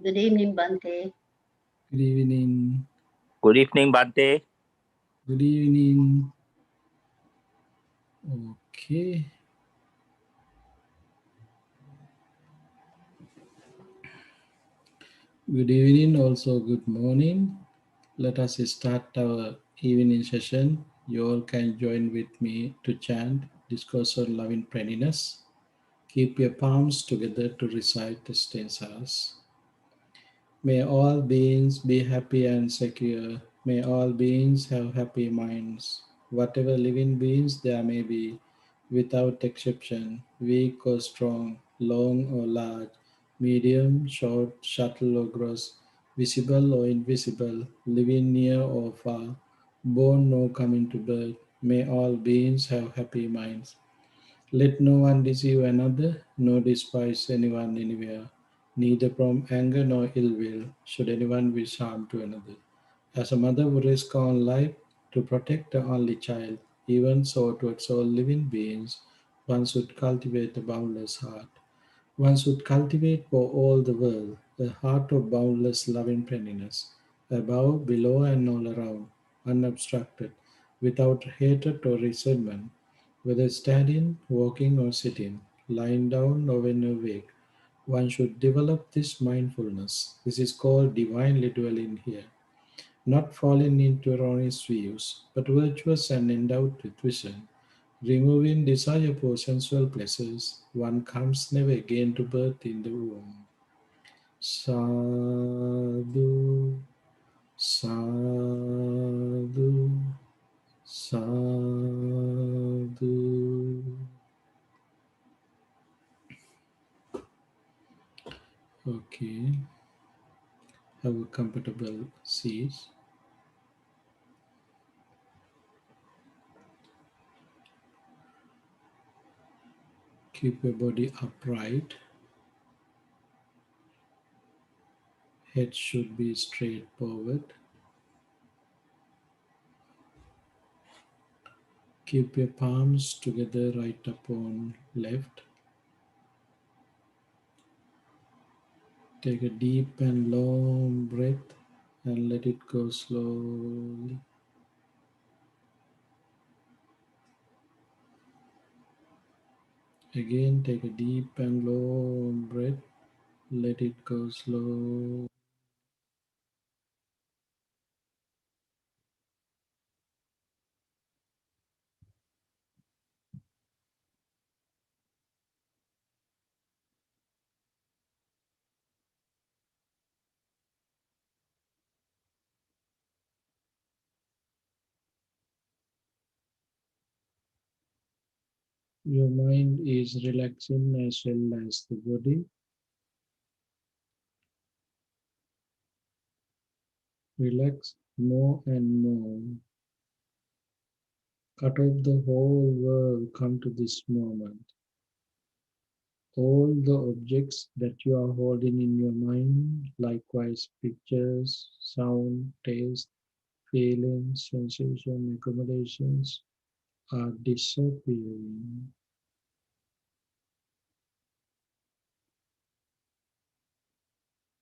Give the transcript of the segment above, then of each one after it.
Good evening, Bante. Good evening. Good evening, Bante. Good evening. Okay. Good evening, also good morning. Let us start our evening session. You all can join with me to chant Discourse on Loving Friendliness. Keep your palms together to recite the stanzas. May all beings be happy and secure. May all beings have happy minds. Whatever living beings there may be, without exception, weak or strong, long or large, medium, short, subtle or gross, visible or invisible, living near or far, born or coming to birth, may all beings have happy minds. Let no one deceive another, nor despise anyone anywhere, neither from anger nor ill will should anyone wish harm to another. As a mother would risk her own life to protect her only child, even so towards all living beings, one should cultivate a boundless heart. One should cultivate for all the world a heart of boundless loving friendliness, above, below, and all around, unobstructed, without hatred or resentment, whether standing, walking, or sitting, lying down, or when awake. One should develop this mindfulness. This is called divinely dwelling here, not falling into erroneous views, but virtuous and endowed with vision. Removing desire for sensual pleasures, one comes never again to birth in the womb. Sadhu, sadhu, sadhu. Okay, have a comfortable seat. Keep your body upright. Head should be straight forward. Keep your palms together right upon left. Take a deep and long breath and let it go slowly. Again, take a deep and long breath. Let it go slow. Your mind is relaxing as well as the body. Relax more and more. Cut off the whole world, come to this moment. All the objects that you are holding in your mind, likewise pictures, sound, taste, feelings, sensation, accommodations, are disappearing.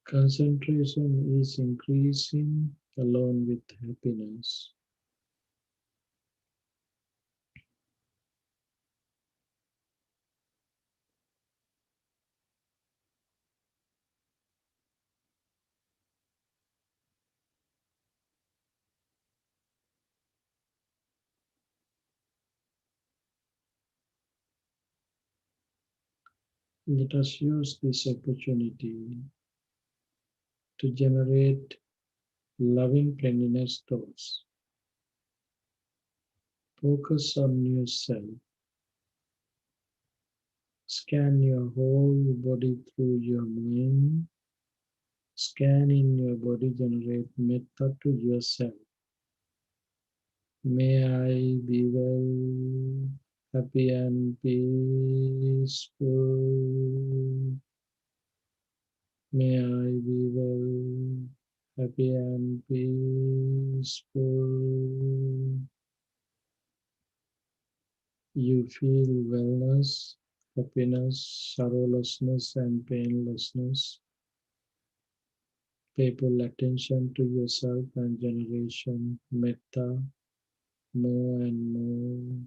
Concentration is increasing along with happiness. Let us use this opportunity to generate loving cleanliness thoughts. Focus on yourself. Scan your whole body through your mind. Scan in your body, generate metta to yourself. May I be well, happy and peaceful. May I be well, happy and peaceful. You feel wellness, happiness, sorrowlessness, and painlessness. Pay full attention to yourself and generation metta more and more.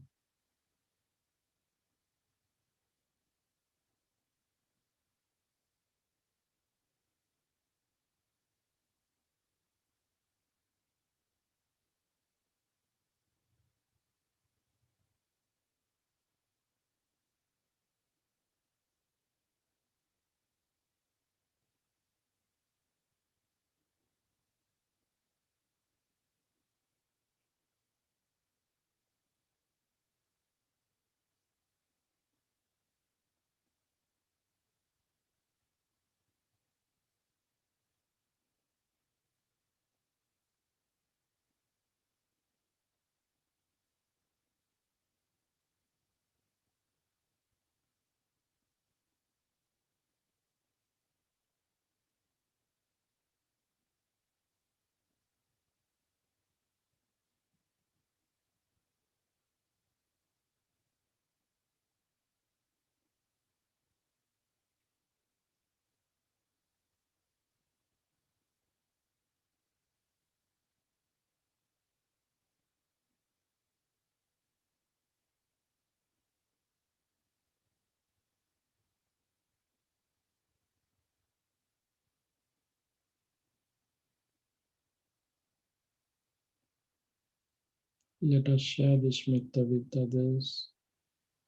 Let us share this metta with others.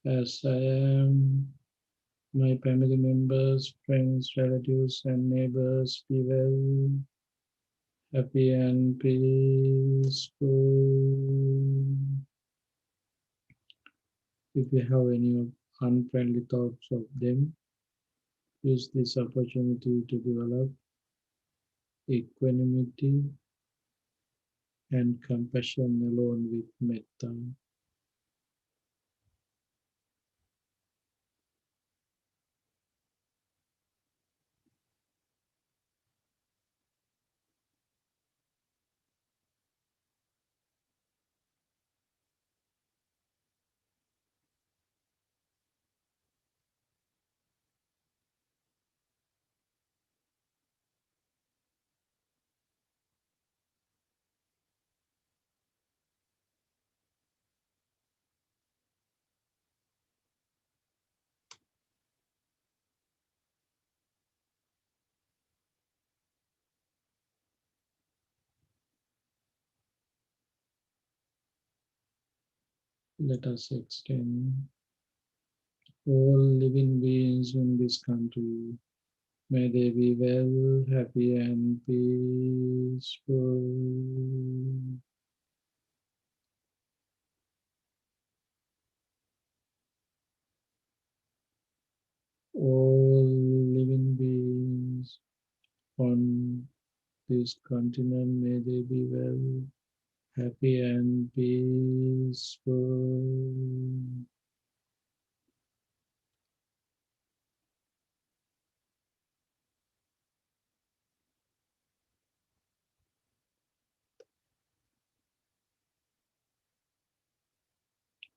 As I am, my family members, friends, relatives, and neighbors be well, happy, and peaceful. If you have any unfriendly thoughts of them, use this opportunity to develop equanimity and compassion alone with metta. Let us extend all living beings in this country. May they be well, happy, and peaceful. All living beings on this continent, may they be well, happy, and peaceful.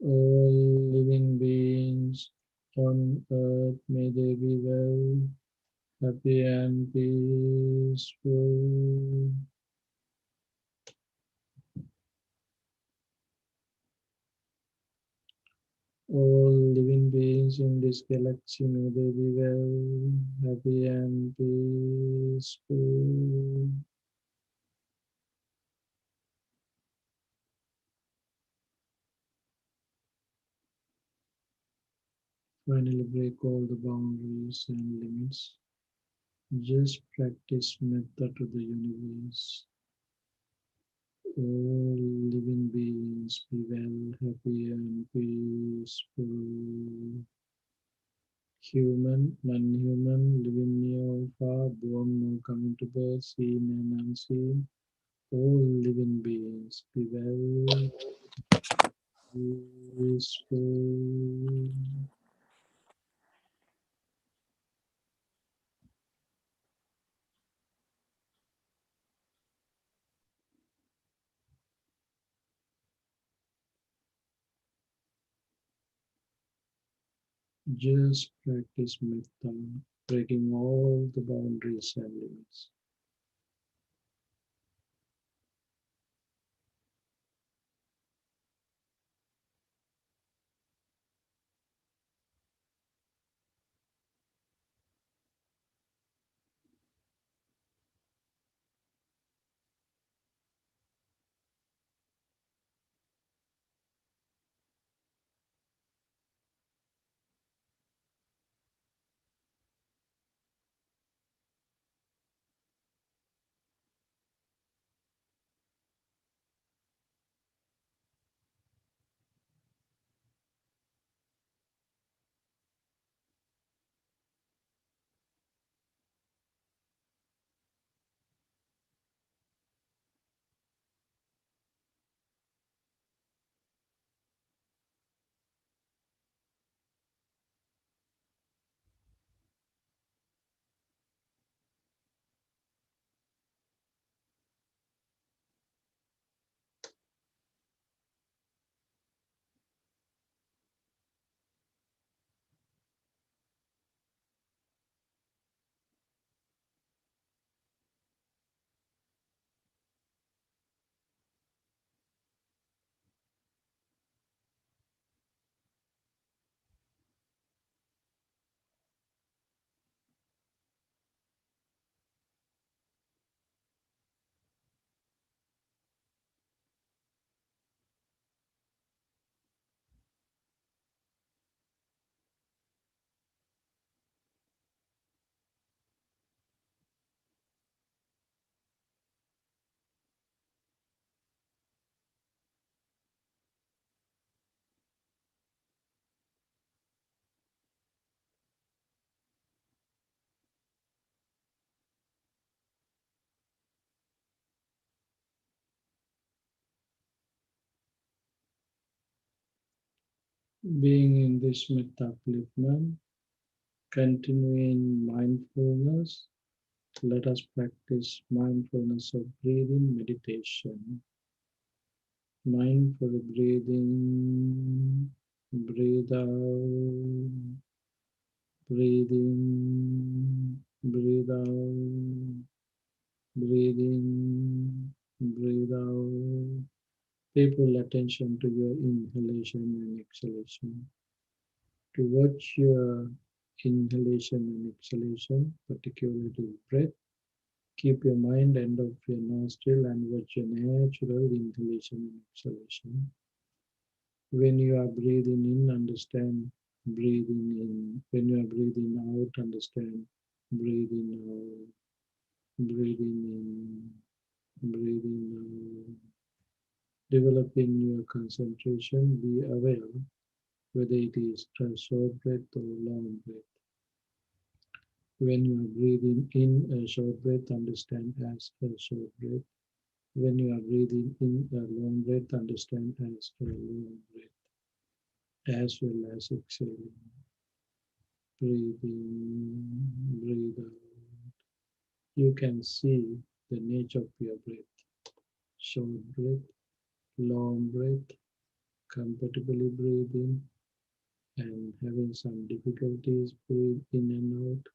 All living beings on earth, may they be well, happy, and peaceful. All living beings in this galaxy, may they be well, happy, and peaceful. Finally, break all the boundaries and limits. Just practice metta to the universe. All living beings be well, happy, and peaceful. Human, non-human, living near or far, born or coming to birth, seen and unseen. All living beings be well, peaceful. Just practice metta, breaking all the boundaries and limits. Being in this metta upliftment, continuing mindfulness, let us practice mindfulness of breathing meditation. Mindful breathing, breathe out, breathe in, breathe out, breathe in, breathe out. Pay full attention to your inhalation and exhalation. To watch your inhalation and exhalation, particularly to breath, keep your mind end of your nostril and watch your natural inhalation and exhalation. When you are breathing in, understand breathing in. When you are breathing out, understand breathing out, breathing in, breathing out. Developing your concentration, be aware whether it is a short breath or long breath. When you are breathing in a short breath, understand as a short breath. When you are breathing in a long breath, understand as a long breath, as well as exhaling. Breathe in, breathe out. You can see the nature of your breath. Short breath, long breath, comfortably breathing, and having some difficulties breathe in and out.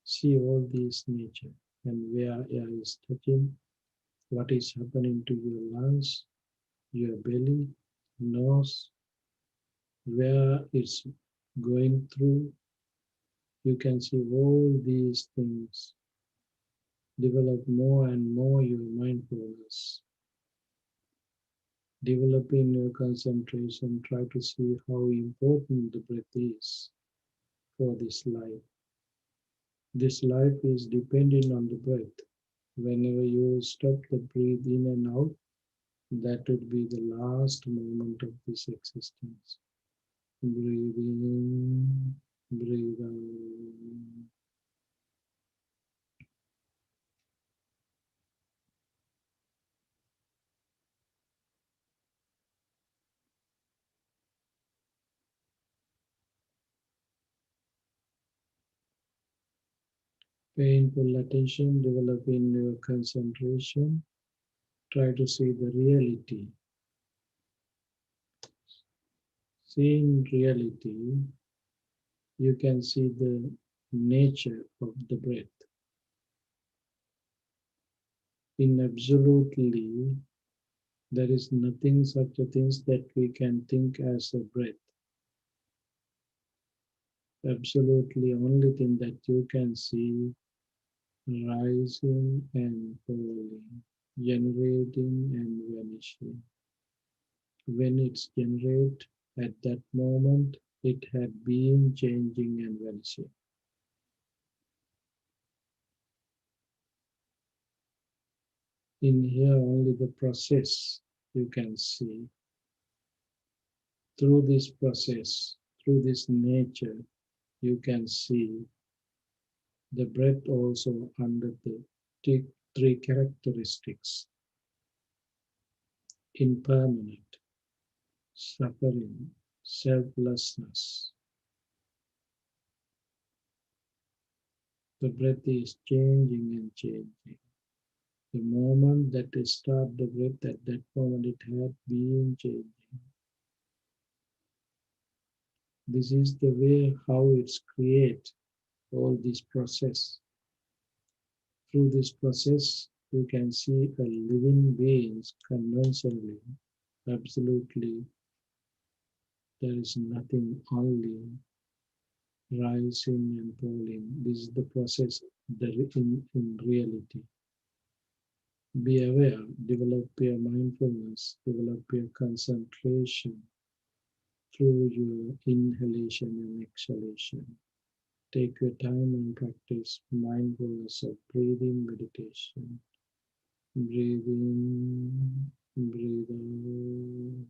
See all these nature and where air is touching, what is happening to your lungs, your belly, nose, where it's going through. You can see all these things. Develop more and more your mindfulness. Developing your concentration, try to see how important the breath is for this life. This life is depending on the breath. Whenever you stop the breathe in and out, that would be the last moment of this existence. Breathe in, breathe out. Painful attention, developing your concentration. Try to see the reality. Seeing reality, you can see the nature of the breath. In absolutely, there is nothing such a thing that we can think as a breath. Absolutely, only thing that you can see rising and falling, generating and vanishing. When it's generated, at that moment, it had been changing and vanishing. In here, only the process you can see. Through this process, through this nature, you can see the breath also under the three characteristics: impermanent, suffering, selflessness. The breath is changing and changing. The moment that they start the breath, at that moment it had been changing. This is the way how it's create all this process. Through this process, you can see a living beings conventionally, absolutely, there is nothing, only rising and falling. This is the process in reality. Be aware, develop your mindfulness, develop your concentration through your inhalation and exhalation. Take your time and practice mindfulness of breathing meditation. Breathe in, breathe out.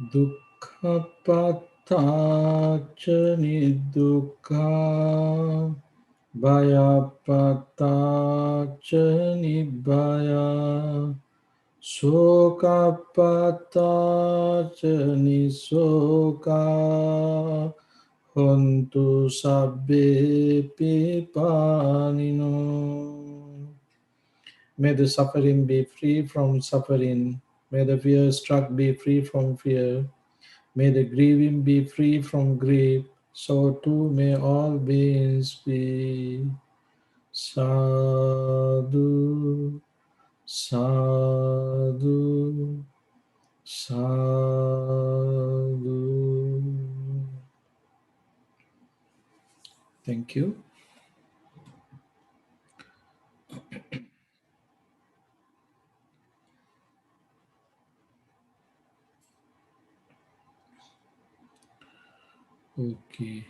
Dukkhapattacha nidukkha Bhayapattacha nibbaya Sokapattacha nisoka Hontu sabbe pipanino. May the suffering be free from suffering. May the fear struck be free from fear. May the grieving be free from grief. So too may all beings be. Sadhu, sadhu, sadhu. Thank you. Okay,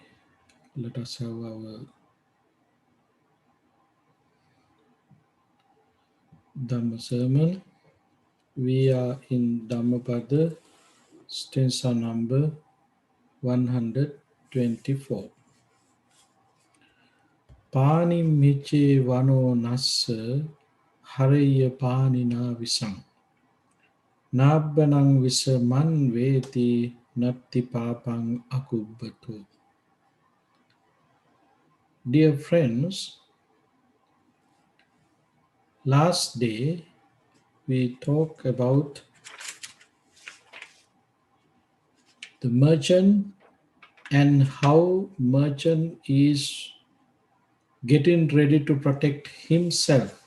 let us have our Dhamma sermon. We are in Dhammapada, stanza number 124. Pani miche vano nassa haraya panina visam. Nabbanang visaman veti natti papang akubbato. Dear friends, last day we talked about the merchant and how merchant is getting ready to protect himself,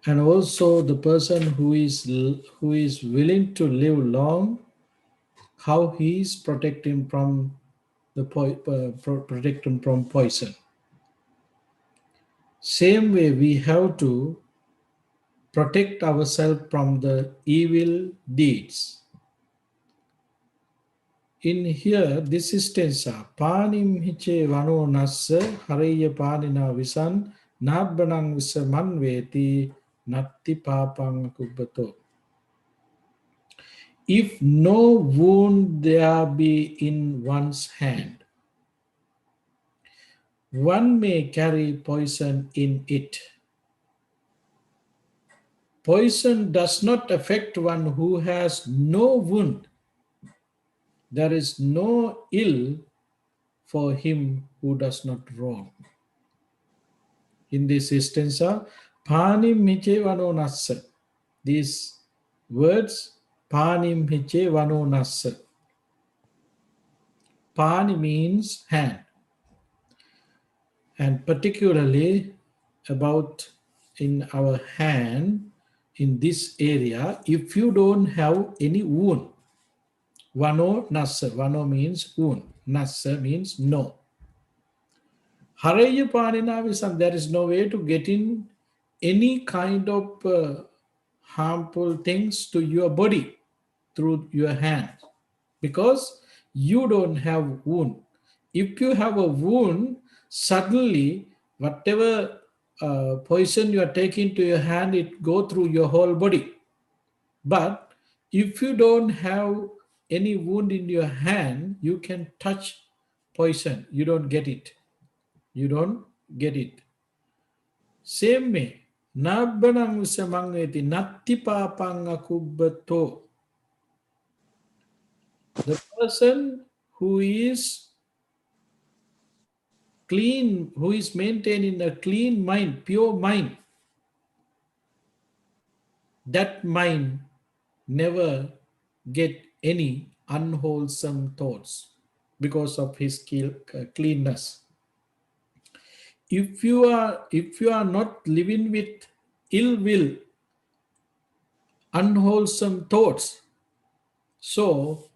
and also the person who is willing to live long, how he is protecting from the protecting from poison. Same way we have to protect ourselves from the evil deeds. In here, this is tensa. Panim hiche vano nassa haraya panina visan nabbanang visaman veti natti papang kubbato. If no wound there be in one's hand, one may carry poison in it. Poison does not affect one who has no wound. There is no ill for him who does not wrong. In this stanza, panim hiche vano nassa. These words, panim hiche vano nassa. Pani means hand, and particularly about in our hand, in this area, if you don't have any wound, vano nassa, vano means wound, nassa means no. Haraya panina visam, there is no way to get in any kind of harmful things to your body through your hand, because you don't have wound. If you have a wound, suddenly whatever poison you are taking to your hand, it go through your whole body. But if you don't have any wound in your hand, you can touch poison. You don't get it. You don't get it. Same way, nabbanang visamangeti natti papanga kubbato. The person who is clean, who is maintaining a clean mind, pure mind, that mind never get any unwholesome thoughts because of his cleanness. If you are not living with ill will, unwholesome thoughts, so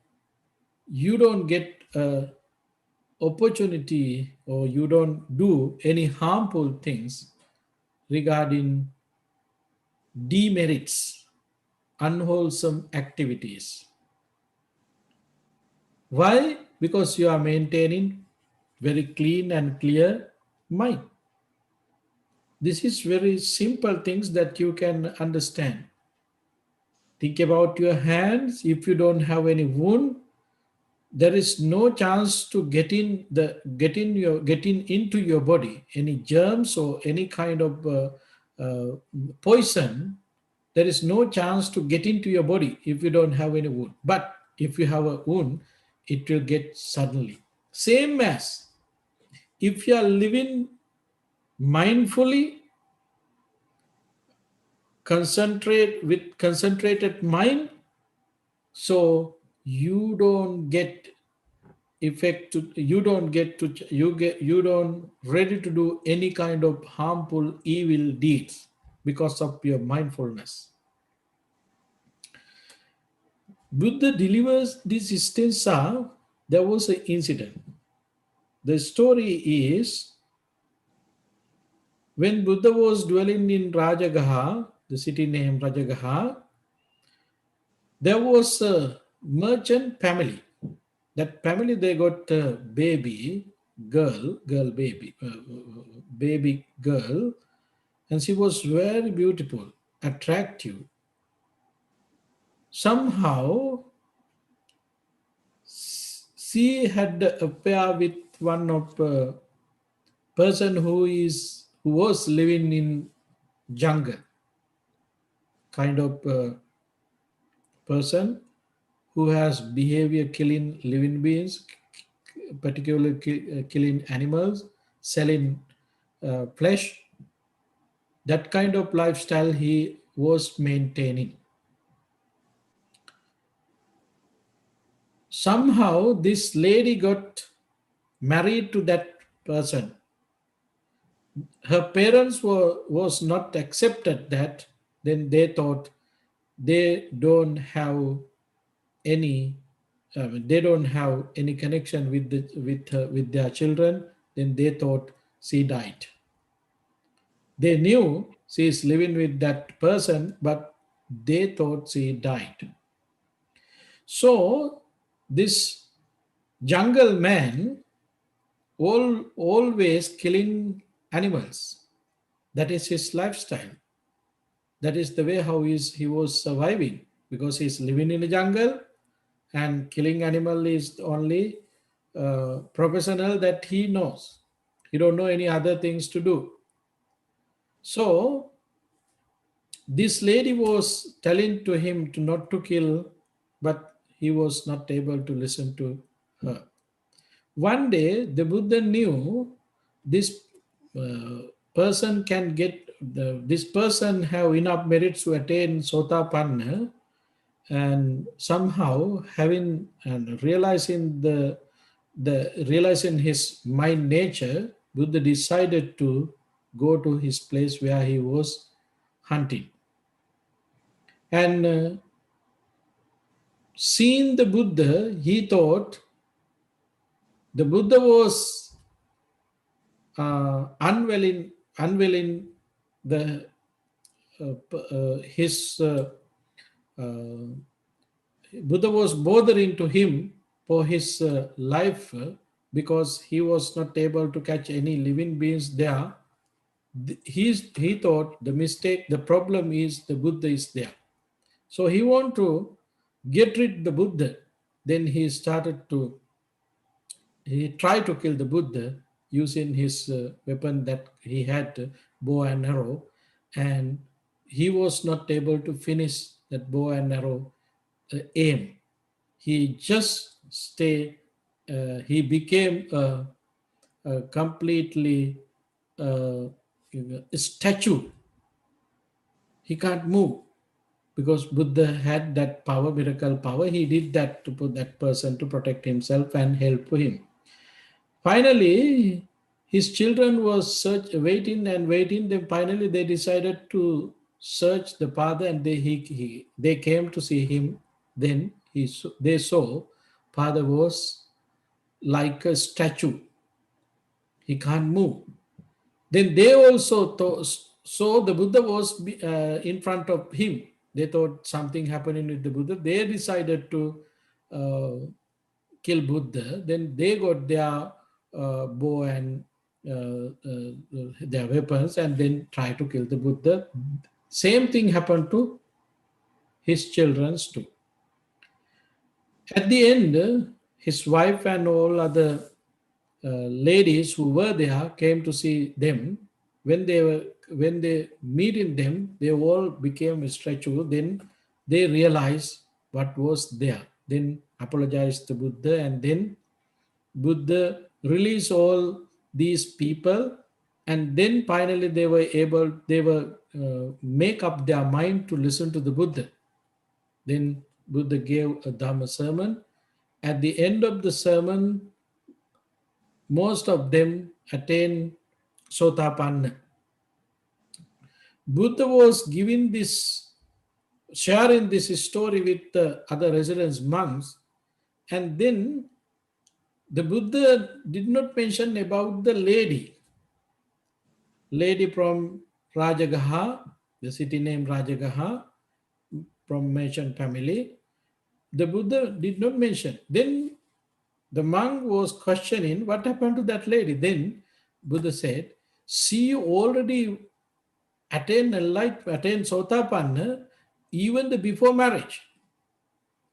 you don't get a opportunity, or you don't do any harmful things regarding demerits, unwholesome activities. Why? Because you are maintaining very clean and clear mind. This is very simple things that you can understand. Think about your hands. If you don't have any wound, there is no chance to get into your body any germs or any kind of uh, poison. There is no chance to get into your body if you don't have any wound. But if you have a wound, it will get suddenly. Same as if you are living mindfully, concentrate with concentrated mind, so you don't get effect to, you don't get to, you don't ready to do any kind of harmful evil deeds because of your mindfulness. Buddha delivers this stanza. There was an incident. The story is, when Buddha was dwelling in Rajagaha, the city named Rajagaha, there was a merchant family. That family, they got a baby girl, baby girl, and she was very beautiful, attractive. Somehow, she had an affair with one of person who was living in jungle, kind of person who has behavior killing living beings, particularly killing animals, selling flesh. That kind of lifestyle he was maintaining. Somehow, this lady got married to that person. Her parents was not accepted that. Then they thought they don't have any they don't have any connection with with their children. Then they thought she died. They knew she is living with that person, but they thought she died. So this jungle man always killing animals. That is his lifestyle. That is the way how he was surviving, because he's living in the jungle and killing animal is the only professional that he knows. He don't know any other things to do. So this lady was telling to him to not to kill, but he was not able to listen to her. One day, the Buddha knew this person can get this person have enough merits to attain Sotapanna, and somehow having and realizing his mind nature, Buddha decided to go to his place where he was hunting, and seeing the Buddha, he thought the Buddha was unwilling the his uh, Buddha was bothering to him for his life, because he was not able to catch any living beings there. He thought the problem is the Buddha is there. So he want to get rid the Buddha. Then he tried to kill the Buddha using his weapon that he had, bow and arrow, and he was not able to finish that bow and arrow aim. He just he became a completely a statue. He can't move because Buddha had that power, miracle power. He did that to put that person to protect himself and help him. Finally, his children was waiting and waiting. Then finally, they decided to search the father, and they came to see him. Then they saw father was like a statue. He can't move. Then they also saw the Buddha was in front of him. They thought something happening with the Buddha. They decided to uh, kill Buddha. Then they got their bow and their weapons and then try to kill the Buddha. Same thing happened to his children too. At the end, his wife and all other ladies who were there came to see them. When they meet in them, they all became spiritual. Then they realized what was there. Then apologized to Buddha, and then Buddha released all these people, and then finally they were make up their mind to listen to the Buddha. Then Buddha gave a Dhamma sermon. At the end of the sermon, most of them attained Sotapanna. Buddha was giving this, sharing this story with the other residents monks, and then the Buddha did not mention about the lady from Rajagaha, the city named Rajagaha, from Merchant family. The Buddha did not mention. Then the monk was questioning what happened to that lady. Then Buddha said, she already attained Sotapanna even the before marriage.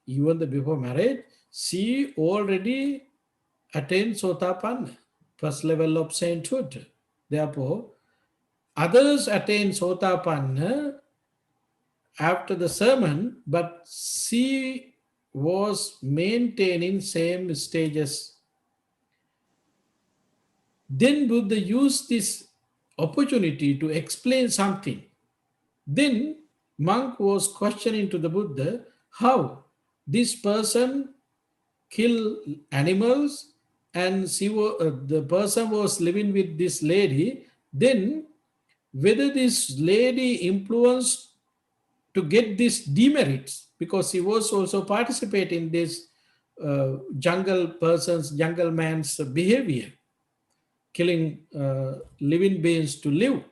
Even the before marriage, she already attained Sotapanna, first level of sainthood. Therefore, others attained Sotapanna after the sermon, but she was maintaining same stages. Then Buddha used this opportunity to explain something. Then monk was questioning to the Buddha how this person kill animals, and the person was living with this lady. Then whether this lady influenced to get these demerits, because he was also participating in this jungle man's behavior, killing living beings to live.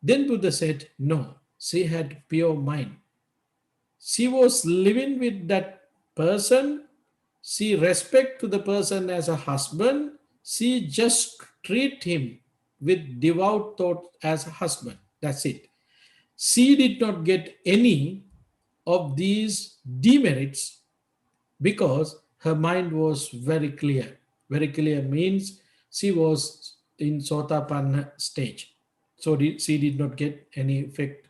Then Buddha said, no, she had pure mind. She was living with that person. She respect to the person as a husband. She just treat him with devout thought as a husband. That's it. She did not get any of these demerits because her mind was very clear. Very clear means she was in Sotapanna stage. So she did not get any effect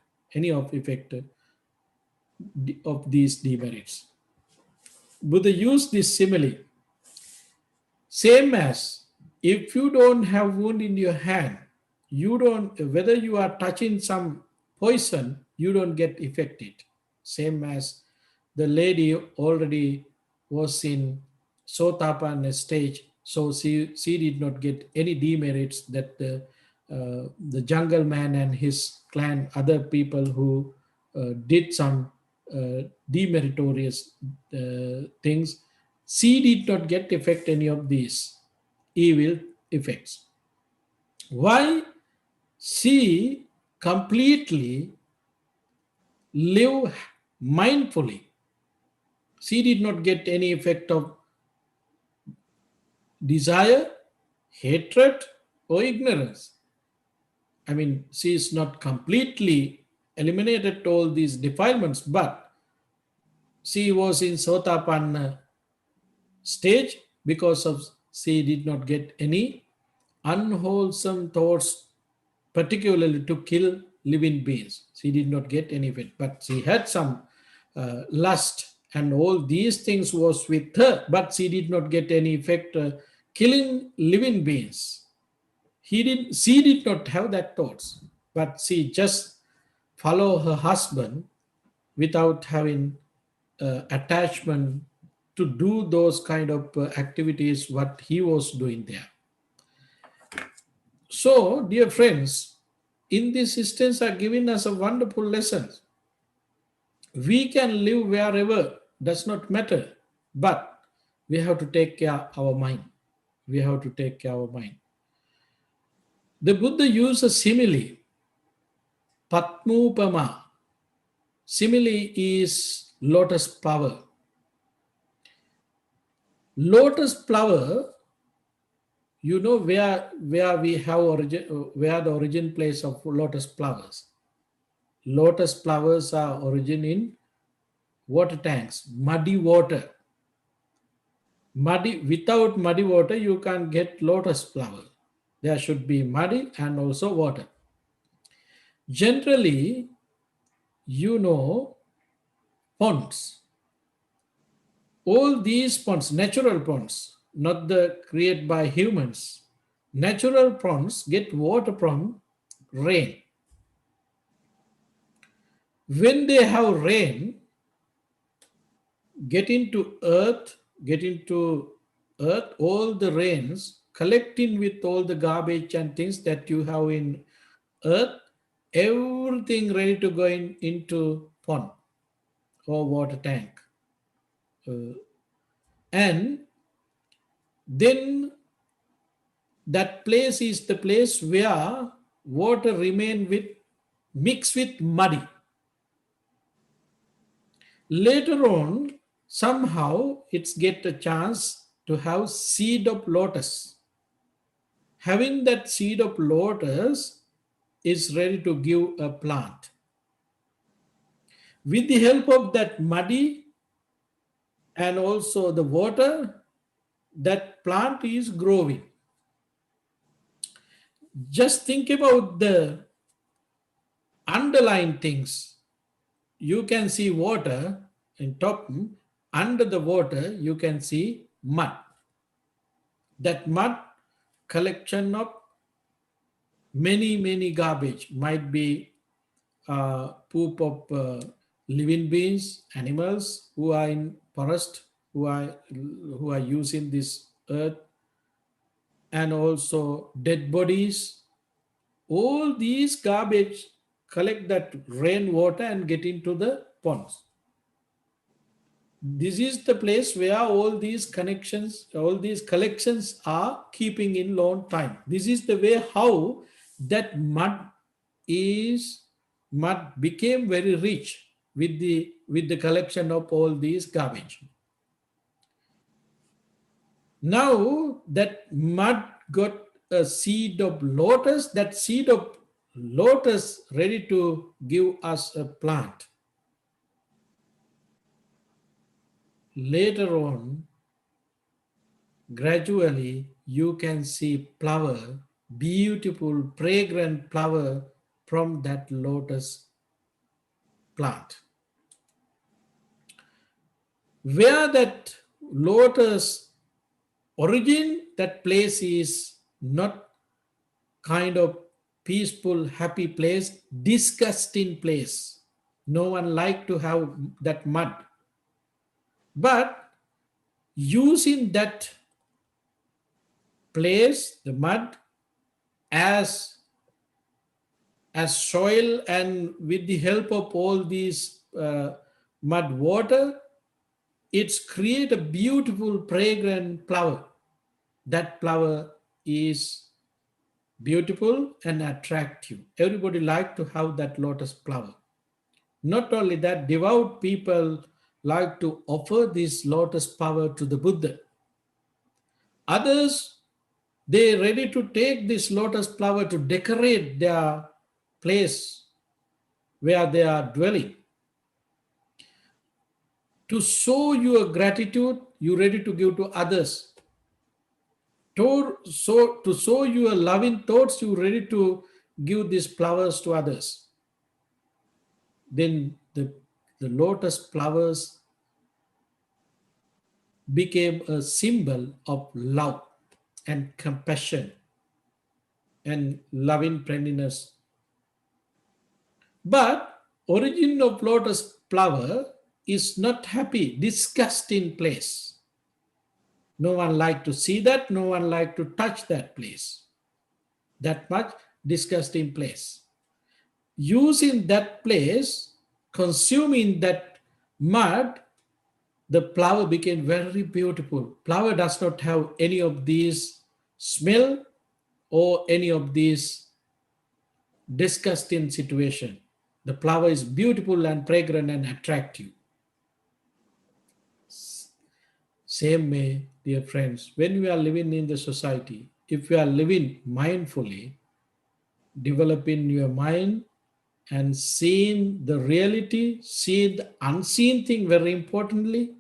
of these demerits. Buddha used this simile. Same as if you don't have wound in your hand, you don't, whether you are touching some poison, you don't get affected. Same as the lady already was in Sotapanna stage, so she did not get any demerits that the jungle man and his clan, other people who did some demeritorious things, she did not get effect any of these evil effects. Why? She completely live mindfully. She did not get any effect of desire, hatred, or ignorance. I mean, she is not completely eliminated all these defilements, but she was in Sotapanna stage because of she did not get any unwholesome thoughts, particularly to kill living beings. She did not get any of it, but she had some lust, and all these things was with her, but she did not get any effect killing living beings. She did not have that thoughts, but she just follow her husband without having attachment to do those kind of activities what he was doing there. So, dear friends, in this instance are giving us a wonderful lesson. We can live wherever, does not matter, but we have to take care of our mind. We have to take care of our mind. The Buddha used a simile, Patmupama. Simile is lotus flower. Lotus flower, you know where we have where the origin place of lotus flowers. Lotus flowers are origin in water tanks, muddy water. Without muddy water, you can't get lotus flower. There should be muddy and also water. Generally, you know, ponds. All these ponds, natural ponds, not the created by humans. Natural ponds get water from rain. When they have rain, get into earth, all the rains collecting with all the garbage and things that you have in earth, everything ready to go into pond or water tank. And then that place is the place where water remain with mixed with muddy. Later on, somehow it's get a chance to have seed of lotus. Having that seed of lotus is ready to give a plant. With the help of that muddy and also the water, that plant is growing. Just think about the underlying things. You can see water in top, under the water you can see mud. That mud collection of many garbage, might be poop of living beings, animals who are in forest, who are using this earth, and also dead bodies. All these garbage collect that rainwater and get into the ponds. This is the place where all these connections, all these collections are keeping in long time. This is the way how that mud became very rich with the collection of all these garbage. Now that mud got a seed of lotus, that seed of lotus ready to give us a plant. Later on, gradually you can see flower, beautiful fragrant flower from that lotus plant. Where that lotus origin, that place is not kind of peaceful, happy place, disgusting place. No one like to have that mud. But using that place, the mud, as soil, and with the help of all these mud water, it's create a beautiful fragrant flower. That flower is beautiful and attractive. Everybody like to have that lotus flower. Not only that, devout people like to offer this lotus flower to the Buddha. Others, they ready to take this lotus flower to decorate their place where they are dwelling. To show your gratitude, you ready to give to others. To show your loving thoughts, you ready to give these flowers to others. Then the lotus flowers became a symbol of love and compassion and loving friendliness. But origin of lotus flower is not happy, disgusting place. No one like to see that, no one like to touch that place. That much disgusting place. Using that place, consuming that mud, the flower became very beautiful. Flower does not have any of these smell or any of these disgusting situation. The flower is beautiful and fragrant and attractive. Same way, dear friends, when we are living in the society, if we are living mindfully, developing your mind and seeing the reality, see the unseen thing very importantly,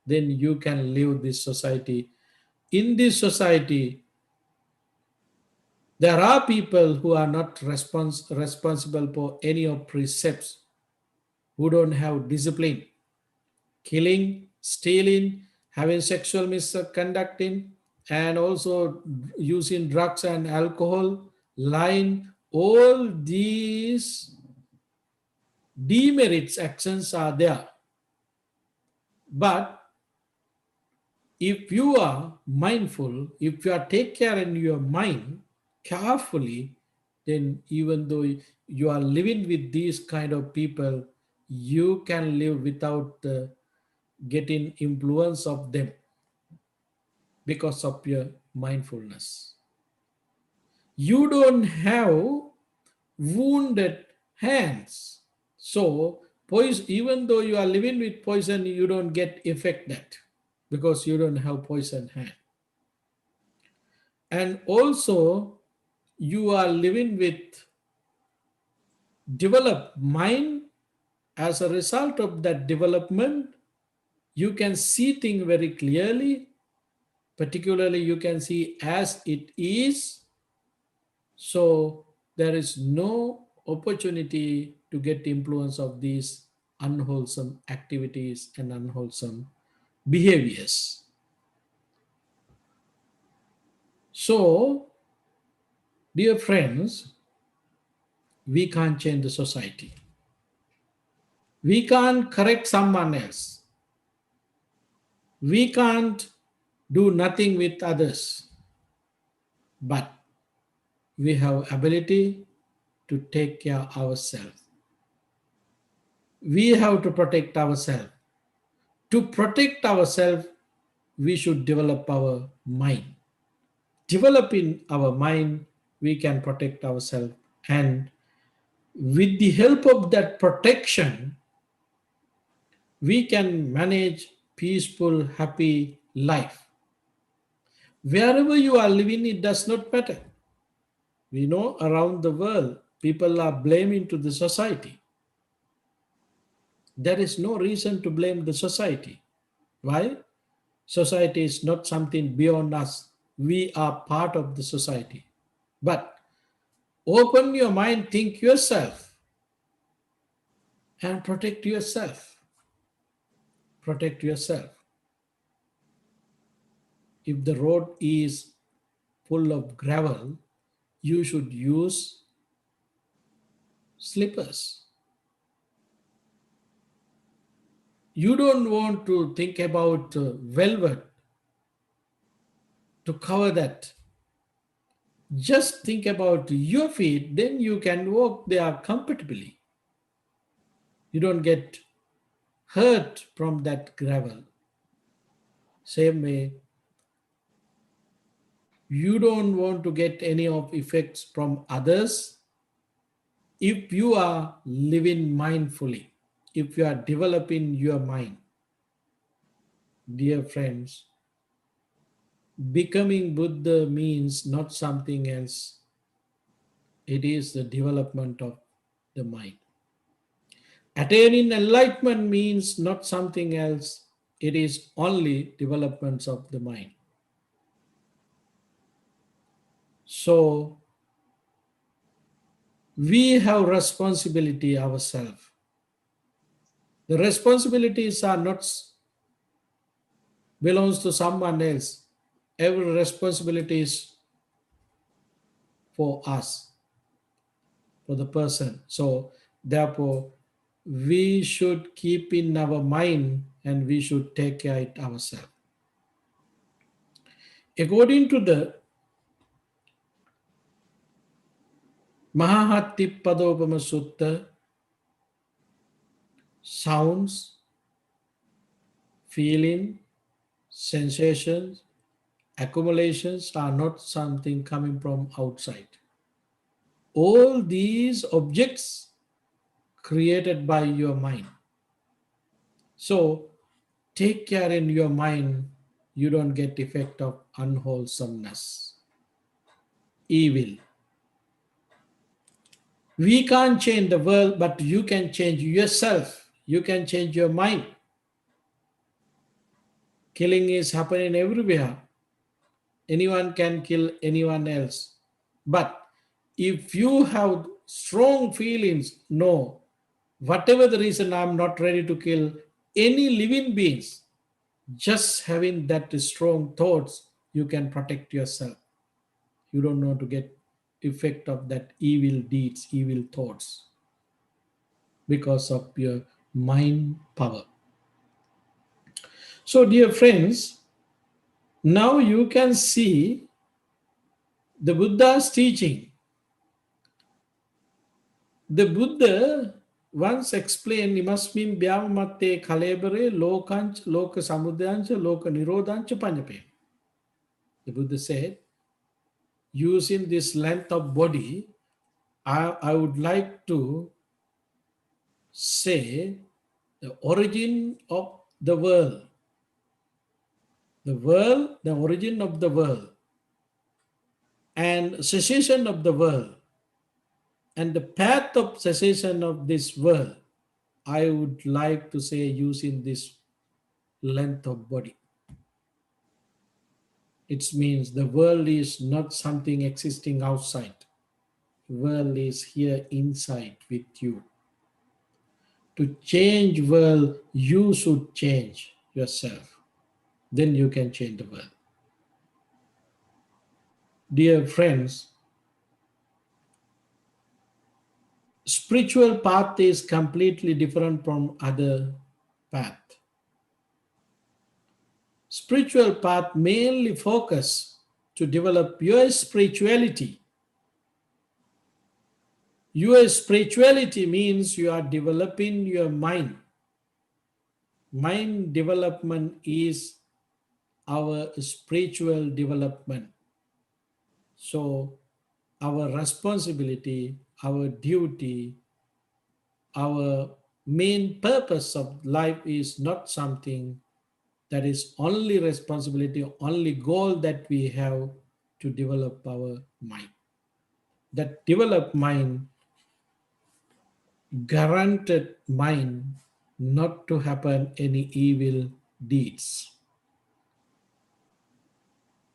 then you can live this society. In this society, there are people who are not responsible for any of precepts, who don't have discipline, killing, stealing, having sexual misconducting, and also using drugs and alcohol, lying. All these demerits actions are there. But if you are mindful, if you are take care in your mind carefully, then even though you are living with these kind of people, you can live without getting influence of them because of your mindfulness. You don't have wounded hands. So poison, even though you are living with poison, you don't get affect that because you don't have poison hand. And also you are living with developed mind. As a result of that development, you can see things very clearly. Particularly, you can see as it is. So there is no opportunity to get influence of these unwholesome activities and unwholesome behaviors. So, dear friends, we can't change the society. We can't correct someone else. We can't do nothing with others. But we have ability to take care of ourselves. We have to protect ourselves. To protect ourselves, we should develop our mind. Developing our mind, we can protect ourselves. And with the help of that protection, we can manage peaceful, happy life. Wherever you are living, it does not matter. We know around the world, people are blaming to the society. There is no reason to blame the society. Why? Society is not something beyond us. We are part of the society. But open your mind, think yourself, and protect yourself. Protect yourself. If the road is full of gravel, you should use slippers. You don't want to think about velvet to cover that. Just think about your feet, then you can walk there comfortably. You don't get hurt from that gravel. Same way, you don't want to get any of effects from others if you are living mindfully, if you are developing your mind. Dear friends, becoming Buddha means not something else. It is the development of the mind. Attaining enlightenment means not something else. It is only developments of the mind. So we have responsibility ourselves. The responsibilities are not belongs to someone else. Every responsibility is for us, for the person. So therefore, we should keep in our mind and we should take care of it ourselves. According to the Mahahati Sutta, sounds, feeling, sensations, accumulations are not something coming from outside. All these objects created by your mind. So take care in your mind, you don't get effect of unwholesomeness, evil. We can't change the world, but you can change yourself. You can change your mind. Killing is happening everywhere. Anyone can kill anyone else. But if you have strong feelings, no, whatever the reason, I'm not ready to kill any living beings. Just having that strong thoughts, you can protect yourself. You don't know to get effect of that evil deeds, evil thoughts because of your mind power. So, dear friends, now you can see the Buddha's teaching. The Buddha once explained Imasmin Byavamatte Kalebare Lokanch Loka Samudyancha Loka Nirodhancha Panjape. The Buddha said, using this length of body, I would like to say the origin of the world, the origin of the world, and cessation of the world, and the path of cessation of this world. I would like to say using this length of body. It means the world is not something existing outside. The world is here inside with you. To change world, you should change yourself. Then you can change the world. Dear friends, spiritual path is completely different from other path. Spiritual path mainly focus to develop your spirituality. Your spirituality means you are developing your mind. Mind development is our spiritual development. So our responsibility, our duty, our main purpose of life is not something that is only responsibility, only goal that we have to develop our mind. That developed mind, guaranteed mind, not to happen any evil deeds.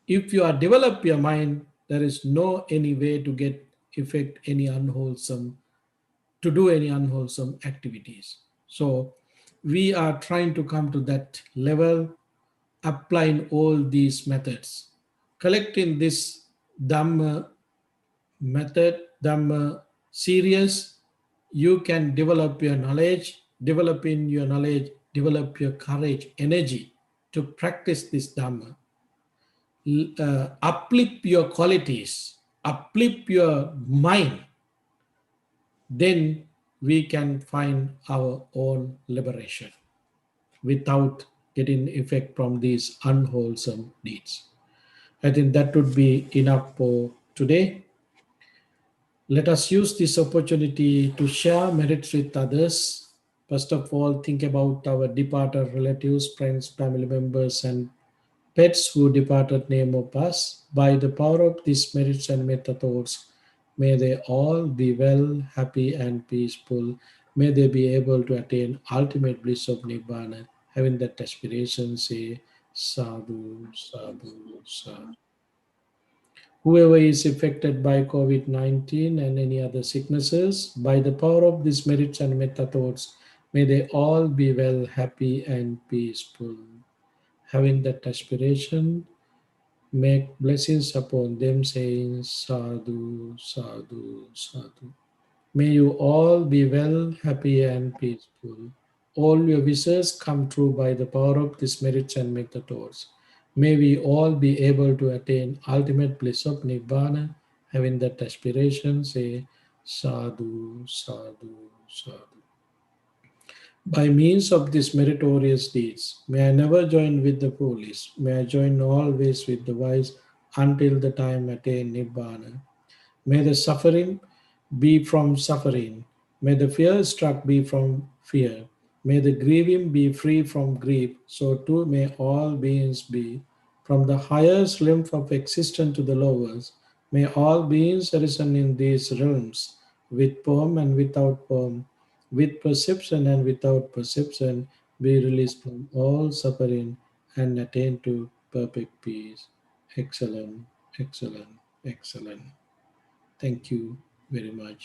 If you are develop your mind, there is no any way to get effect any unwholesome, to do any unwholesome activities. So we are trying to come to that level, applying all these methods, collecting this Dhamma method, Dhamma series. You can develop your knowledge, developing your knowledge, develop your courage, energy to practice this Dhamma. Uplift your qualities, uplift your mind, then we can find our own liberation without getting effect from these unwholesome deeds. I think that would be enough for today. Let us use this opportunity to share merits with others. First of all, think about our departed relatives, friends, family members, and pets who departed name of us. By the power of these merits and metta thoughts, may they all be well, happy, and peaceful. May they be able to attain ultimate bliss of Nibbana. Having that aspiration, say sadhu, sadhu, sadhu. Whoever is affected by COVID 19 and any other sicknesses, by the power of these merits and metta thoughts, may they all be well, happy, and peaceful. Having that aspiration, make blessings upon them, saying sadhu, sadhu, sadhu. May you all be well, happy, and peaceful. All your wishes come true by the power of these merits and metta-thoughts. May we all be able to attain ultimate bliss of Nibbana. Having that aspiration, say sadhu, sadhu, sadhu. By means of these meritorious deeds, may I never join with the foolish, may I join always with the wise until the time attain Nibbana. May the suffering be from suffering. May the fear struck be from fear. May the grieving be free from grief. So too may all beings be. From the highest lymph of existence to the lowest, may all beings arisen in these realms with poem and without poem, with perception and without perception. Be released from all suffering and attain to perfect peace. Excellent, excellent, excellent. Thank you very much.